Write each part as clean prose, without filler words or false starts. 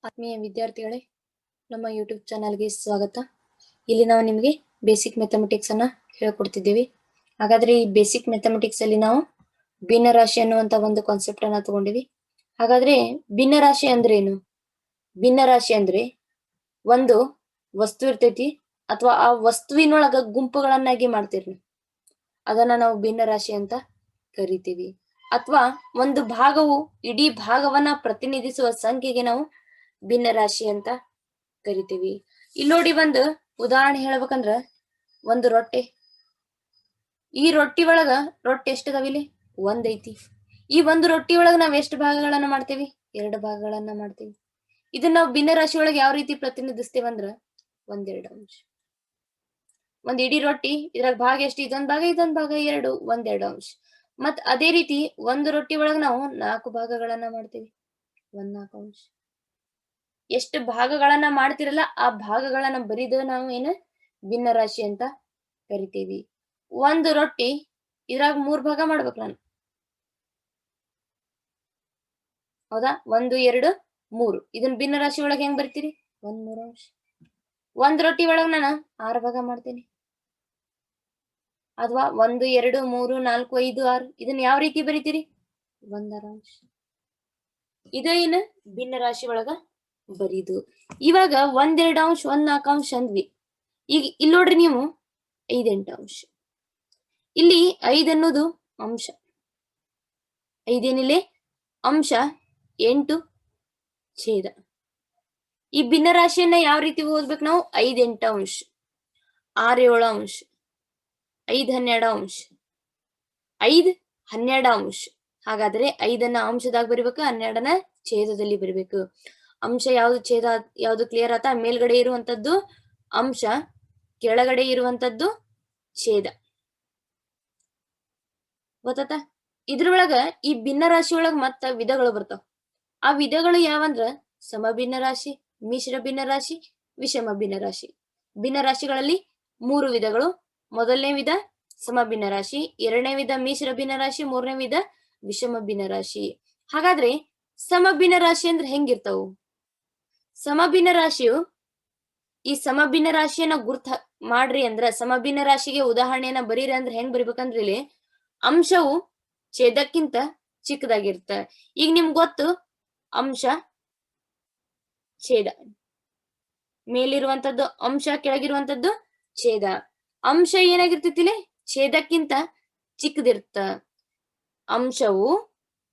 ಆತ್ಮೀಯ ವಿದ್ಯಾರ್ಥಿಗಳೇ, ನಮ್ಮ ಯೂಟ್ಯೂಬ್ ಚಾನಲ್ಗೆ ಸ್ವಾಗತ. ಇಲ್ಲಿ ನಾವು ನಿಮಗೆ ಬೇಸಿಕ್ ಮ್ಯಾಥಮೆಟಿಕ್ಸ್ ಅನ್ನ ಹೇಳ್ಕೊಡ್ತಿದ್ದೀವಿ. ಹಾಗಾದ್ರೆ ಈ ಬೇಸಿಕ್ ಮ್ಯಾಥಮೆಟಿಕ್ಸ್ ಅಲ್ಲಿ ನಾವು ಭಿನ್ನರಾಶಿ ಅನ್ನುವಂತ ಒಂದು ಕಾನ್ಸೆಪ್ಟ್ ಅನ್ನ ತಗೊಂಡಿವಿ. ಹಾಗಾದ್ರೆ ಭಿನ್ನರಾಶಿ ಅಂದ್ರೆ ಏನು? ಭಿನ್ನರಾಶಿ ಅಂದ್ರೆ ಒಂದು ವಸ್ತು ಇರ್ತೈತಿ ಅಥವಾ ಆ ವಸ್ತುವಿನೊಳಗ ಗುಂಪುಗಳನ್ನಾಗಿ ಮಾಡ್ತೀರಿ, ಅದನ್ನ ನಾವು ಭಿನ್ನರಾಶಿ ಅಂತ ಕರಿತೀವಿ. ಅಥವಾ ಒಂದು ಭಾಗವು ಇಡೀ ಭಾಗವನ್ನ ಪ್ರತಿನಿಧಿಸುವ ಸಂಖ್ಯೆಗೆ ನಾವು ಭಿನ್ನರಾಶಿ ಅಂತ ಕರಿತೀವಿ. ಇಲ್ಲಿ ನೋಡಿ, ಒಂದು ಉದಾಹರಣೆ ಹೇಳ್ಬೇಕಂದ್ರ ಒಂದು ರೊಟ್ಟೆ. ಈ ರೊಟ್ಟಿ ಒಳಗ ರೊಟ್ಟಿ ಎಷ್ಟದಾವಿಲ್ಲಿ? ಒಂದೈತಿ. ಈ ಒಂದು ರೊಟ್ಟಿ ಒಳಗ ನಾವ್ ಎಷ್ಟು ಭಾಗಗಳನ್ನ ಮಾಡ್ತೇವಿ? 2 ಭಾಗಗಳನ್ನ ಮಾಡ್ತೇವಿ. ಇದನ್ನ ನಾವು ಭಿನ್ನರಾಶಿ ಒಳಗೆ ಯಾವ ರೀತಿ ಪ್ರತಿನಿಧಿಸ್ತೇವಂದ್ರ 1/2 ಅಂಶ. ಒಂದ್ ಇಡೀ ರೊಟ್ಟಿ, ಇದ್ರಾಗ ಭಾಗ ಎಷ್ಟು? ಇದೊಂದ್ ಭಾಗ, ಇದೊಂದ್ ಭಾಗ, 2, 1/2 ಅಂಶ. ಮತ್ ಅದೇ ರೀತಿ ಒಂದು ರೊಟ್ಟಿ ಒಳಗ ನಾವು 4 ಭಾಗಗಳನ್ನ ಮಾಡ್ತೇವಿ, 1/4 ಅಂಶ. ಎಷ್ಟು ಭಾಗಗಳನ್ನ ಮಾಡ್ತಿರಲ್ಲ ಆ ಭಾಗಗಳನ್ನ ಬರಿದು ನಾವು ಏನು ಭಿನ್ನರಾಶಿ ಅಂತ ಕರಿತೀವಿ. ಒಂದು ರೊಟ್ಟಿ, ಇದ್ರಾಗ 3 ಭಾಗ ಮಾಡ್ಬೇಕು ನಾನು, ಹೌದಾ? 1, 2, 3. ಇದನ್ನ ಭಿನ್ನರಾಶಿ ಒಳಗೆ ಹೆಂಗ್ ಬರಿತೀರಿ? 1/3 ಅಂಶ. ಒಂದ್ ರೊಟ್ಟಿ ಒಳಗ ನಾನು 6 ಭಾಗ ಮಾಡ್ತೇನೆ, ಅಥವಾ 1, 2, 3, 4, 5, 6. ಇದನ್ನ ಯಾವ ರೀತಿ ಬರಿತೀರಿ? 1/2 ಅಂಶ. ಇದು ಏನು ಭಿನ್ನರಾಶಿ ಒಳಗ ಬರೀದು. ಇವಾಗ 1/2 ಅಂಶ, 1/4 ಅಂಶ ಅಂದ್ವಿ. ಈಗ ಇಲ್ಲಿ ನೋಡ್ರಿ ನೀವು 5/8 ಅಂಶ. ಇಲ್ಲಿ 5 ಅನ್ನೋದು ಅಂಶ, 5 ಏನಿಲ್ಲಿ ಅಂಶ, 8 ಛೇದ. ಈ ಭಿನ್ನರಾಶಿಯನ್ನ ಯಾವ ರೀತಿ ಓದ್ಬೇಕು ನಾವು? 5/8 ಅಂಶ, 6/7 ಅಂಶ, 5/12 ಅಂಶ, 5/12 ಅಂಶ. ಹಾಗಾದ್ರೆ 5ಅನ್ನ ಅಂಶದಾಗ ಬರಿಬೇಕು, 12ನ ಛೇದದಲ್ಲಿ ಬರಿಬೇಕು. ಅಂಶ ಯಾವ್ದು, ಛೇದ ಯಾವ್ದು? ಕ್ಲಿಯರ್ ಆತ? ಮೇಲ್ಗಡೆ ಇರುವಂತದ್ದು ಅಂಶ, ಕೆಳಗಡೆ ಇರುವಂತದ್ದು ಛೇದ. ಗೊತ್ತಾತ? ಇದ್ರೊಳಗ ಈ ಭಿನ್ನರಾಶಿ ಒಳಗ ಮತ್ತ ವಿಧಗಳು ಬರ್ತಾವ. ಆ ವಿಧಗಳು ಯಾವಂದ್ರ ಸಮಭಿನ್ನ ರಾಶಿ, ಮಿಶ್ರ ಭಿನ್ನರಾಶಿ, ವಿಷಮ ಭಿನ್ನರಾಶಿ. ಭಿನ್ನರಾಶಿಗಳಲ್ಲಿ 3 ವಿಧಗಳು. ಮೊದಲನೇ ವಿಧ ಸಮಭಿನ್ನ ರಾಶಿ, 2ನೇ ವಿಧ ಮಿಶ್ರ ಭಿನ್ನರಾಶಿ, 3ನೇ ವಿಧ ವಿಷಮ ಭಿನ್ನರಾಶಿ. ಹಾಗಾದ್ರೆ ಸಮಭಿನ್ನ ರಾಶಿ ಅಂದ್ರೆ ಹೆಂಗಿರ್ತಾವು? ಸಮಭಿನ್ನ ರಾಶಿಯು, ಈ ಸಮಭಿನ್ನ ರಾಶಿಯನ್ನ ಗುರ್ತ ಮಾಡ್ರಿ ಅಂದ್ರ, ಸಮಭಿನ್ನ ರಾಶಿಗೆ ಉದಾಹರಣೆಯನ್ನ ಬರೀರಿ ಅಂದ್ರೆ ಹೆಂಗ್ ಬರಿಬೇಕಂದ್ರೆ, ಇಲ್ಲಿ ಅಂಶವು ಛೇದಕ್ಕಿಂತ ಚಿಕ್ಕದಾಗಿರ್ತ. ಈಗ ನಿಮ್ಗೆ ಗೊತ್ತು, ಅಂಶ ಛೇದ, ಮೇಲಿರುವಂತದ್ದು ಅಂಶ, ಕೆಳಗಿರುವಂತದ್ದು ಛೇದ. ಅಂಶ ಏನಾಗಿರ್ತೈತಿ ಇಲ್ಲಿ? ಛೇದಕ್ಕಿಂತ ಚಿಕ್ಕದಿರ್ತ. ಅಂಶವು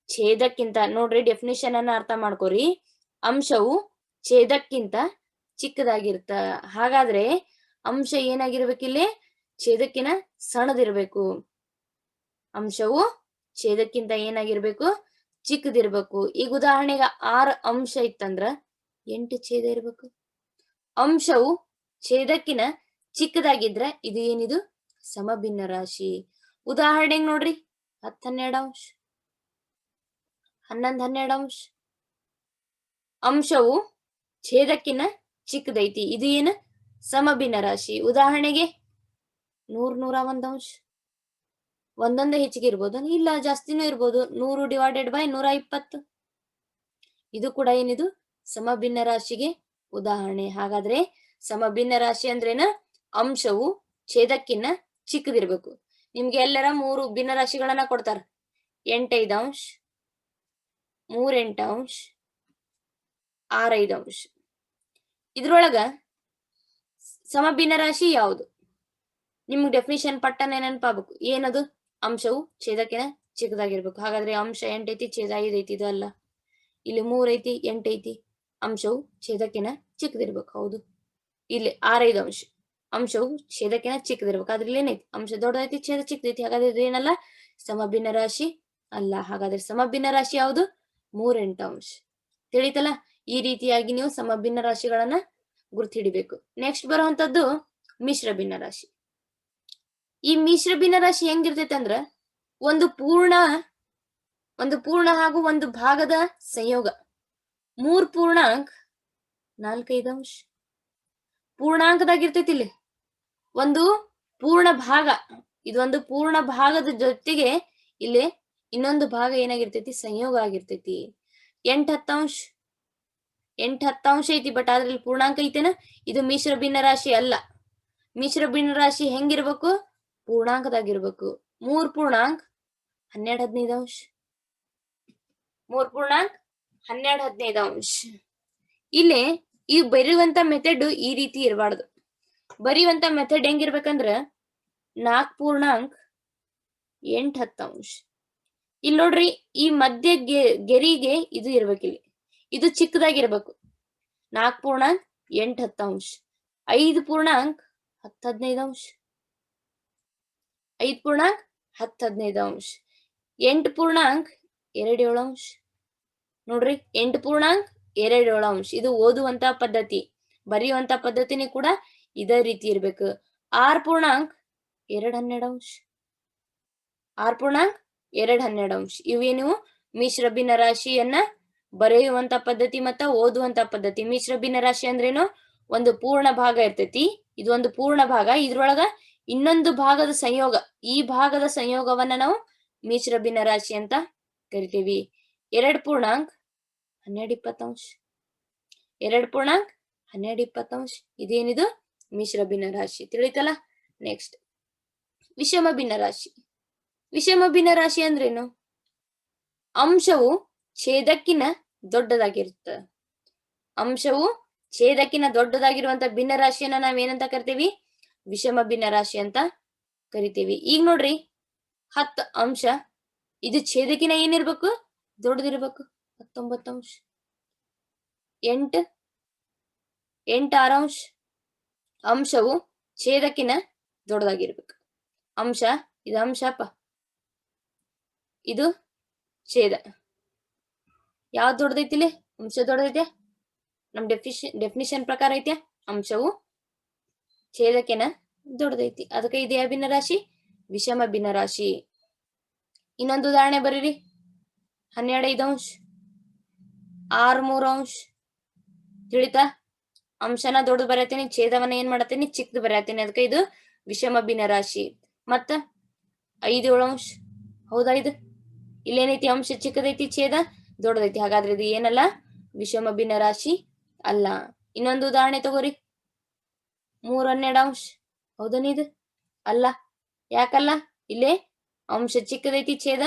ಛೇದಕ್ಕಿಂತ, ನೋಡ್ರಿ ಡೆಫಿನಿಷನ್ ಅನ್ನ ಅರ್ಥ ಮಾಡ್ಕೋರಿ, ಅಂಶವು ಛೇದಕ್ಕಿಂತ ಚಿಕ್ಕದಾಗಿರ್ತ. ಹಾಗಾದ್ರೆ ಅಂಶ ಏನಾಗಿರ್ಬೇಕಿಲ್ಲಿ? ಛೇದಕ್ಕಿನ ಸಣ್ಣದಿರ್ಬೇಕು. ಅಂಶವು ಛೇದಕ್ಕಿಂತ ಏನಾಗಿರ್ಬೇಕು? ಚಿಕ್ಕದಿರ್ಬೇಕು. ಈಗ ಉದಾಹರಣೆಗೆ 6 ಅಂಶ ಇತ್ತಂದ್ರ 8 ಛೇದ ಇರ್ಬೇಕು. ಅಂಶವು ಛೇದಕ್ಕಿನ ಚಿಕ್ಕದಾಗಿದ್ರ ಇದು ಏನಿದು? ಸಮಭಿನ್ನ ರಾಶಿ. ಉದಾಹರಣೆಗೆ ನೋಡ್ರಿ, 10/12 ಅಂಶ, 11/12 ಅಂಶ. ಅಂಶವು ಛೇದಕ್ಕಿನ ಚಿಕ್ಕದೈತಿ, ಇದು ಏನು? ಸಮಭಿನ್ನ ರಾಶಿ. ಉದಾಹರಣೆಗೆ 100/101 ಅಂಶ. ಒಂದೊಂದೇ ಹೆಚ್ಚಿಗೆ ಇರ್ಬೋದು, ಇಲ್ಲ ಜಾಸ್ತಿನೂ ಇರ್ಬೋದು. 100/120. ಇದು ಕೂಡ ಏನಿದು? ಸಮಭಿನ್ನ ರಾಶಿಗೆ ಉದಾಹರಣೆ. ಹಾಗಾದ್ರೆ ಸಮಭಿನ್ನ ರಾಶಿ ಅಂದ್ರೇನ? ಅಂಶವು ಛೇದಕ್ಕಿನ್ನ ಚಿಕ್ಕದಿರ್ಬೇಕು. ನಿಮ್ಗೆ ಎಲ್ಲರ 3 ಭಿನ್ನ ರಾಶಿಗಳನ್ನ ಕೊಡ್ತಾರ, 8/5 ಅಂಶ, 3/8 ಅಂಶ, 6/5 ಅಂಶ. ಇದ್ರೊಳಗ ಸಮಭಿನ್ನ ರಾಶಿ ಯಾವುದು? ನಿಮ್ಗೆ ಡೆಫಿನಿಷನ್ ಪಟ್ಟನೆ ನೆನಪಾಗಬೇಕು. ಏನದು? ಅಂಶವು ಛೇದಕ್ಕಿನ ಚಿಕ್ಕದಾಗಿರ್ಬೇಕು. ಹಾಗಾದ್ರೆ ಅಂಶ 8 ಐತಿ, ಛೇದ 5 ಐತಿ. ಇದು ಅಲ್ಲ. ಇಲ್ಲಿ 3 ಐತಿ, 8 ಐತಿ, ಅಂಶವು ಛೇದಕ್ಕಿನ ಚಿಕ್ಕದಿರ್ಬೇಕು. ಹೌದು. ಇಲ್ಲಿ 6/5 ಅಂಶ, ಅಂಶವು ಛೇದಕ್ಕಿನ ಚಿಕ್ಕದಿರ್ಬೇಕು. ಆದ್ರೆ ಇಲ್ಲಿ ಏನೈತಿ? ಅಂಶ ದೊಡ್ಡದೈತಿ, ಛೇದ ಚಿಕ್ಕದೈತಿ. ಹಾಗಾದ್ರೆ ಇದು ಏನಲ್ಲ? ಸಮಭಿನ್ನ ರಾಶಿ ಅಲ್ಲ. ಹಾಗಾದ್ರೆ ಸಮಭಿನ್ನ ರಾಶಿ ಯಾವುದು? 3/8 ಅಂಶ. ತಿಳಿತಲ್ಲ? ಈ ರೀತಿಯಾಗಿ ನೀವು ಸಮಭಿನ್ನ ರಾಶಿಗಳನ್ನ ಗುರ್ತು ಹಿಡಿಬೇಕು. ನೆಕ್ಸ್ಟ್ ಬರುವಂತದ್ದು ಮಿಶ್ರ ಭಿನ್ನ ರಾಶಿ. ಈ ಮಿಶ್ರ ಭಿನ್ನ ರಾಶಿ ಹೆಂಗಿರ್ತೈತೆ ಅಂದ್ರ, ಒಂದು ಪೂರ್ಣ ಹಾಗೂ ಒಂದು ಭಾಗದ ಸಂಯೋಗ. 3 ಪೂರ್ಣಾಂಕ 4/5 ಅಂಶ ಪೂರ್ಣಾಂಕದಾಗಿರ್ತೈತಿ. ಇಲ್ಲಿ ಒಂದು ಪೂರ್ಣ ಭಾಗ, ಇದೊಂದು ಪೂರ್ಣ ಭಾಗದ ಜೊತೆಗೆ ಇಲ್ಲಿ ಇನ್ನೊಂದು ಭಾಗ ಏನಾಗಿರ್ತೈತಿ? ಸಂಯೋಗ ಆಗಿರ್ತೈತಿ. 8/10 ಅಂಶ 8 10 ಐತಿ, ಬಟ್ ಅದ್ರಲ್ಲಿ ಪೂರ್ಣಾಂಕ ಐತೆನ? ಇದು ಮಿಶ್ರ ಭಿನ್ನರಾಶಿ ಅಲ್ಲ. ಮಿಶ್ರ ಭಿನ್ನರಾಶಿ ಹೆಂಗಿರ್ಬೇಕು? ಪೂರ್ಣಾಂಕದಾಗಿರ್ಬೇಕು. 3 ಪೂರ್ಣಾಂಕ 12 15 3 ಪೂರ್ಣಾಂಕ 12 15 ಇಲ್ಲೇ ಈ ಬರೆಯುವಂತ ಮೆಥಡ್ ಈ ರೀತಿ ಇರಬಾರ್ದು. ಬರೆಯುವಂತ ಮೆಥಡ್ ಹೆಂಗಿರ್ಬೇಕಂದ್ರ 4 ಪೂರ್ಣಾಂಕ 8 10 ಇಲ್ಲಿ ನೋಡ್ರಿ, ಈ ಮಧ್ಯ ಗೆರಿಗೆ ಇದು ಇರ್ಬೇಕಿಲ್ಲಿ, ಇದು ಚಿಕ್ಕದಾಗಿರ್ಬೇಕು. 4 ಪೂರ್ಣಾಂಕ 8 10 5 ಪೂರ್ಣಾಂಕ 10 15 5 ಪೂರ್ಣಾಂಕ 10 15 8 ಪೂರ್ಣಾಂಕ 2 7 ನೋಡ್ರಿ, 8 ಪೂರ್ಣಾಂಕ 2 7 ಇದು ಓದುವಂತ ಪದ್ಧತಿ. ಬರೆಯುವಂತ ಪದ್ಧತಿನೇ ಕೂಡ ಇದೇ ರೀತಿ ಇರ್ಬೇಕು. 6 ಪೂರ್ಣಾಂಕ 2 12 6 ಪೂರ್ಣಾಂಕ 2 12 ಇವೇನು ಮಿಶ್ರ ಭಿನ್ನರಾಶಿಯನ್ನ ಬರೆಯುವಂತ ಪದ್ಧತಿ ಮತ್ತ ಓದುವಂತ ಪದ್ಧತಿ. ಮಿಶ್ರ ಭಿನ್ನರಾಶಿ ಅಂದ್ರೇನು? ಒಂದು ಪೂರ್ಣ ಭಾಗ ಇರ್ತೈತಿ, ಇದು ಒಂದು ಪೂರ್ಣ ಭಾಗ, ಇದ್ರೊಳಗ ಇನ್ನೊಂದು ಭಾಗದ ಸಂಯೋಗ. ಈ ಭಾಗದ ಸಂಯೋಗವನ್ನ ನಾವು ಮಿಶ್ರ ಭಿನ್ನರಾಶಿ ಅಂತ ಕರಿತೀವಿ. 2 ಪೂರ್ಣಾಂಕ 12 20 2 ಪೂರ್ಣಾಂಕ 12 20 ಇದೇನಿದು? ಮಿಶ್ರ ಭಿನ್ನರಾಶಿ. ತಿಳಿತಲ್ಲ? ನೆಕ್ಸ್ಟ್ ವಿಷಮ ಭಿನ್ನರಾಶಿ. ವಿಷಮ ಭಿನ್ನರಾಶಿ ಅಂದ್ರೇನು? ಅಂಶವು ಛೇದಕ್ಕಿನ ದೊಡ್ಡದಾಗಿರುತ್ತೆ. ಅಂಶವು ಛೇದಕ್ಕಿನ ದೊಡ್ಡದಾಗಿರುವಂತ ಭಿನ್ನರಾಶಿಯನ್ನ ನಾವೇನಂತ ಕರಿತೀವಿ? ವಿಷಮ ಭಿನ್ನರಾಶಿ ಅಂತ ಕರಿತೀವಿ. ಈಗ ನೋಡ್ರಿ, 10 ಅಂಶ, ಇದು ಛೇದಕಿನ ಏನಿರ್ಬೇಕು? ದೊಡ್ಡದಿರ್ಬೇಕು. 19 8 8 6 ಅಂಶವು ಛೇದಕಿನ ದೊಡ್ಡದಾಗಿರ್ಬೇಕು. ಅಂಶ, ಇದು ಅಂಶಪ್ಪ, ಇದು ಛೇದ. ಯಾವ್ದು ದೊಡ್ಡದೈತಿಲಿ? ಅಂಶ ದೊಡ್ಡದೈತೆ. ನಮ್ ಡೆಫಿನಿಷನ್ ಪ್ರಕಾರ ಐತೆ ಅಂಶವು ಛೇದಕಿನ ದೊಡ್ಡದೈತಿ. ಅದಕ್ಕೆ ಇದು ಯಾವ ಭಿನ್ನರಾಶಿ? ವಿಷಮ ಭಿನ್ನರಾಶಿ. ಇನ್ನೊಂದು ಉದಾಹರಣೆ ಬರೀರಿ. 12 5 6 3 ತಿಳಿತಾ? ಅಂಶನ ದೊಡ್ಡದು ಬರೆಯತ್ತೀನಿ, ಛೇದವನ್ನ ಏನ್ ಮಾಡತ್ತೀನಿ? ಚಿಕ್ಕದು ಬರೆಯತ್ತೀನಿ. ಅದಕ್ಕೆ ಇದು ವಿಷಮ ಭಿನ್ನರಾಶಿ. ಮತ್ತ 5 7 ಹೌದಾ? ಇದು ಇಲ್ಲೇನೈತಿ? ಅಂಶ ಚಿಕ್ಕದೈತಿ, ಛೇದ ದೊಡ್ಡದೈತಿ. ಹಾಗಾದ್ರೆ ಇದು ಏನಲ್ಲ? ವಿಷಮ ಭಿನ್ನರಾಶಿ ಅಲ್ಲ. ಇನ್ನೊಂದು ಉದಾಹರಣೆ ತಗೋರಿ. 3 12 ಹೌದನ? ಇದು ಅಲ್ಲ. ಯಾಕಲ್ಲ? ಇಲ್ಲೇ ಅಂಶ ಚಿಕ್ಕದೈತಿ, ಛೇದ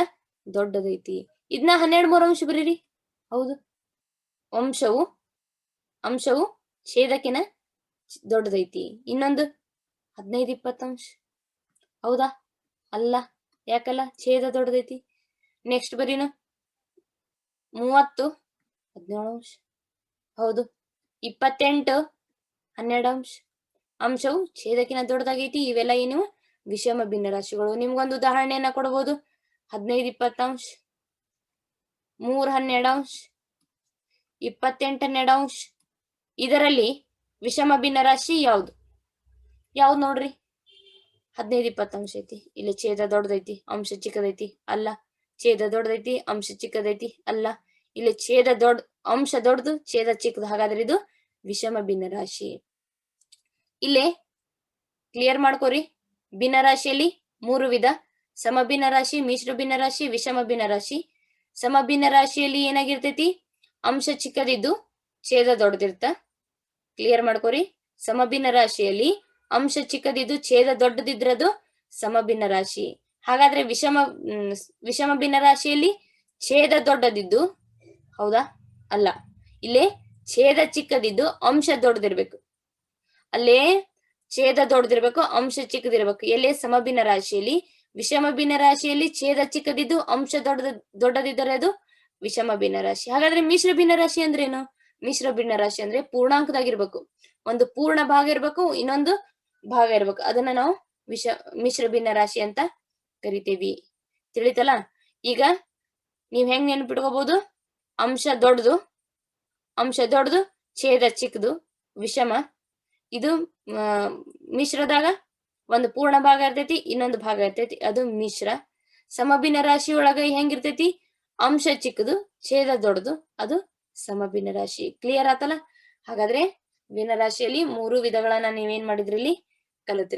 ದೊಡ್ಡದೈತಿ. ಇದನ್ನ 12 3 ಬರೀರಿ. ಹೌದು, ಅಂಶವು ಛೇದಕಿನ ದೊಡ್ಡದೈತಿ. ಇನ್ನೊಂದು 15 20 ಹೌದಾ? ಅಲ್ಲ. ಯಾಕಲ್ಲ? ಛೇದ ದೊಡ್ಡದೈತಿ. ನೆಕ್ಸ್ಟ್ ಬರೀನು 30 17 ಹೌದು. 28 12 ಅಂಶವು ಛೇದಕಿನ ದೊಡ್ಡದಾಗೈತಿ. ಇವೆಲ್ಲ ಏನು? ವಿಷಮ ಭಿನ್ನರಾಶಿಗಳು. ನಿಮ್ಗೊಂದು ಉದಾಹರಣೆಯನ್ನ ಕೊಡಬಹುದು. 15 20 3 12 28 12 ಇದರಲ್ಲಿ ವಿಷಮ ಭಿನ್ನರಾಶಿ ಯಾವ್ದು? ಯಾವ್ದು ನೋಡ್ರಿ? 15 20 ಐತಿ. ಇಲ್ಲಿ ಛೇದ ದೊಡ್ಡದೈತಿ, ಅಂಶ ಚಿಕ್ಕದೈತಿ. ಅಲ್ಲ. ಛೇದ ದೊಡ್ಡದೈತಿ, ಅಂಶ ಚಿಕ್ಕದೈತಿ. ಅಲ್ಲ. ಇಲ್ಲಿ ಅಂಶ ದೊಡ್ಡದು, ಛೇದ ಚಿಕ್ಕದು. ಹಾಗಾದ್ರೆ ಇದು ವಿಷಮ ಭಿನ್ನರಾಶಿ. ಇಲ್ಲಿ ಕ್ಲಿಯರ್ ಮಾಡ್ಕೋರಿ. ಭಿನ್ನರಾಶಿಯಲ್ಲಿ 3 ವಿಧ: ಸಮ ಭಿನ್ನರಾಶಿ, ಮಿಶ್ರ ಭಿನ್ನರಾಶಿ, ವಿಷಮ ಭಿನ್ನರಾಶಿ. ಸಮ ಭಿನ್ನರಾಶಿಯಲ್ಲಿ ಏನಾಗಿರ್ತೈತಿ? ಅಂಶ ಚಿಕ್ಕದಿದ್ದು ಛೇದ ದೊಡ್ಡದಿರ್ತ. ಕ್ಲಿಯರ್ ಮಾಡ್ಕೋರಿ. ಸಮ ಭಿನ್ನರಾಶಿಯಲ್ಲಿ ಅಂಶ ಚಿಕ್ಕದಿದ್ದು ಛೇದ ದೊಡ್ಡದಿದ್ರದು ಸಮ ಭಿನ್ನರಾಶಿ. ಹಾಗಾದ್ರೆ ವಿಷಮ ಭಿನ್ನರಾಶಿಯಲ್ಲಿ ಛೇದ ದೊಡ್ಡದಿದ್ದು, ಹೌದಾ? ಅಲ್ಲ. ಇಲ್ಲೇ ಛೇದ ಚಿಕ್ಕದಿದ್ದು ಅಂಶ ದೊಡ್ಡದಿರ್ಬೇಕು. ಅಲ್ಲೇ ಛೇದ ದೊಡ್ಡದಿರ್ಬೇಕು, ಅಂಶ ಚಿಕ್ಕದಿರ್ಬೇಕು. ಎಲ್ಲೇ? ಸಮ ಭಿನ್ನರಾಶಿಯಲ್ಲಿ. ವಿಷಮ ಭಿನ್ನರಾಶಿಯಲ್ಲಿ ಛೇದ ಚಿಕ್ಕದಿದ್ದು ಅಂಶ ದೊಡ್ಡದಿದ್ದರೆ ಅದು ವಿಷಮ ಭಿನ್ನರಾಶಿ. ಹಾಗಾದ್ರೆ ಮಿಶ್ರ ಭಿನ್ನರಾಶಿ ಅಂದ್ರೇನು? ಮಿಶ್ರ ಭಿನ್ನರಾಶಿ ಅಂದ್ರೆ ಪೂರ್ಣಾಂಕದಾಗಿರ್ಬೇಕು. ಒಂದು ಪೂರ್ಣ ಭಾಗ ಇರ್ಬೇಕು, ಇನ್ನೊಂದು ಭಾಗ ಇರ್ಬೇಕು. ಅದನ್ನ ನಾವು ಮಿಶ್ರ ಭಿನ್ನರಾಶಿ ಅಂತ ಕರಿತೀವಿ. ತಿಳಿತಲ್ಲ? ಈಗ ನೀವ್ ಹೆಂಗ್ ನೆನ್ಪಿಟ್ಕೋಬಹುದು? ಅಂಶ ದೊಡ್ಡದು, ಛೇದ ಚಿಕ್ಕದು, ವಿಷಮ. ಇದು ಮಿಶ್ರದಾಗ ಒಂದು ಪೂರ್ಣ ಭಾಗ ಇರ್ತೈತಿ, ಇನ್ನೊಂದು ಭಾಗ ಇರ್ತೈತಿ, ಅದು ಮಿಶ್ರ. ಸಮ ಭಿನ್ನರಾಶಿ ಒಳಗ ಹೆಂಗಿರ್ತೈತಿ? ಅಂಶ ಚಿಕ್ಕದು, ಛೇದ ದೊಡ್ಡದು, ಅದು ಸಮ ಭಿನ್ನರಾಶಿ. ಕ್ಲಿಯರ್ ಆತಲ್ಲ? ಹಾಗಾದ್ರೆ ಭಿನ್ನರಾಶಿಯಲ್ಲಿ 3 ವಿಧಗಳನ್ನ ನೀವೇನ್ ಮಾಡಿದ್ರಿ? ಇಲ್ಲಿ ಕಲಿತ್ರಿ.